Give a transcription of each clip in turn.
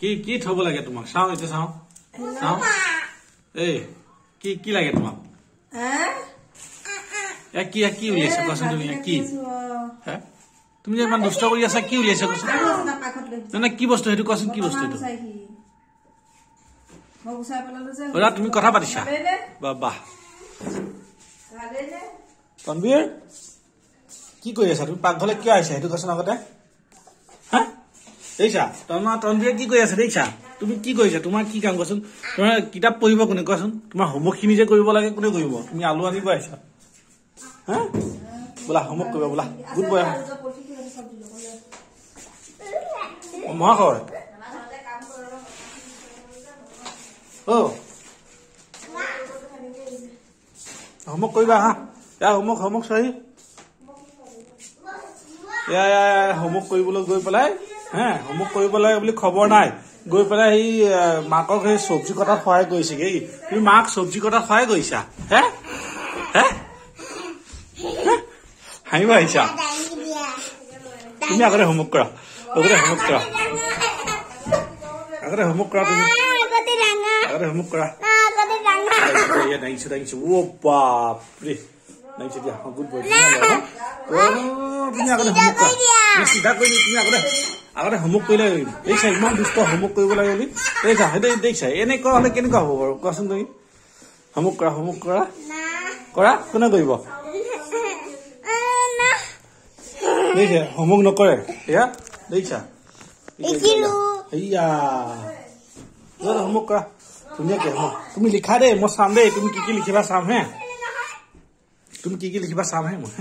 কি থব লাগে তোমাক চাও এটা চাও চাও এই কি লাগে তোমাক কি উলিয়াইছা কোৱাচোন তুমি কি তুমি যে ইমান দুষ্ট কৰি আছা কি উলিয়াইছা কোৱাচোন না কি বস্তু সেইটো কোৱাচোন কি বস্তু এইটো ওলা তুমি কথা পাতিছা বাবা তনবীৰ কি কৰি আছা তুমি পাকঘৰলে কিয় আহিছা সেইটো কোৱাচোন আগতে হা দেখিছা তনবীৰে কি কৰি আছে দেখিছা তুমি কি কৰিছা তোমাৰ কি কাম কোৱাচোন তোমাৰ কিতাপ পঢ়িব কোনে কোৱাচোন তোমাৰ হোমৱৰ্ক খিনি যে কৰিব লাগে কোনে কৰিব তুমি আলু আনিব আহিছা হা বোলা হোমৱৰ্ক কৰিব বোলা গুড বয় মহাশয় হোমৱৰ্ক কৰিবা হা হোমৱৰ্ক চাহি হোমৱৰ্ক কৰিবলৈ গৈ পেলাই হা হোমৱৰ্ক কৰিব লাগে বুলি খবৰ নাই গৈ পেলাই সেই মাকক সেই চব্জি কটাত সহায় কৰিছেগে তুমি মাক চব্জি কটাত সহায় কৰিছা হে হাঁহিব আহিছা তুমি আগতে হোমৱৰ্ক কৰা তুমি আগতে হোমৱৰ্ক কৰা দাঙিছো ও বাপৰে দাঙিছে দিয়া গুড বয় তুমি আগতে হোমৱৰ্ক কৰা চিধা কৰি তুমি আগতে হোমৱৰ্ক কৰিলে দেখিছা ইমান দুষ্ট হোমৱৰ্ক কৰিব লাগে বুলি দেখিছা সেইটো দেখিছা এনেকুৱা হলে কেনেকুৱা হ'ব বাৰু কোৱাচোন তুমি হোমৱৰ্ক কৰা কোনে কৰিব দেখিছে হোমৱৰ্ক নকৰে এয়া দেখিছা হোমৱৰ্ক কৰা ধুনীয়াকে তুমি লিখা দেই মই চাম দেই তুমি কি লিখিবা চাম হে তুমি কি লিখিবা চাম হে মই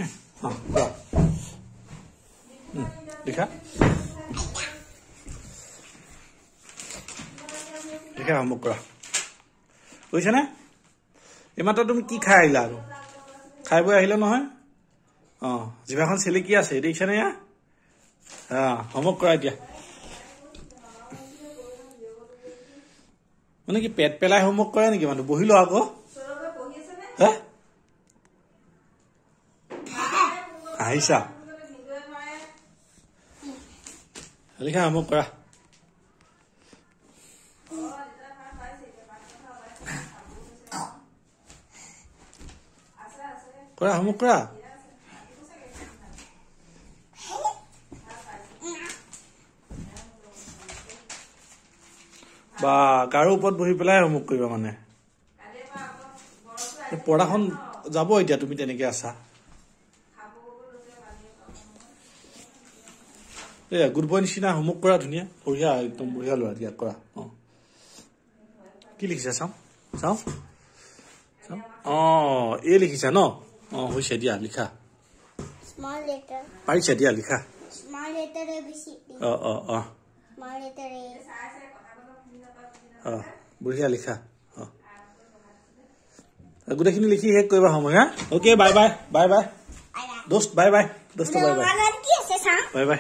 লিখা হোমৱৰ্ক কৰা বুজিছা নে এইমাত্ৰ তুমি কি খাই আহিলা আৰু খাই বৈ আহিলা নহয় জিভাখন চেলেকি আছে দেখিছা নে এয়া হোমৱৰ্ক কৰা এতিয়া মানে কি পেট পেলাই হোমৱৰ্ক কৰে নেকি মানুহ বহিলো আকৌ আহিছা লিখা হোমৱৰ্ক কৰা হোমৱৰ্ক কৰা বা গাৰো ওপৰত বহি পেলাই হোমৱৰ্ক কৰিবা মানে পঢ়াখন যাব এতিয়া তুমি তেনেকে আছা গুড বয় নিচিনা হোমৱৰ্ক কৰা ধুনীয়া বঢ়িয়া একদম বঢ়িয়া লোৱা দিয়া কৰা কি লিখিছা চাওঁ এই লিখিছা ন হৈছে দিয়া লিখা পাৰিছা দিয়া লিখা বঢ়িয়া লিখা গোটেইখিনি লিখি শেষ কৰিবা সময় হা অকে বাই বাই দোস্ত বাই বাই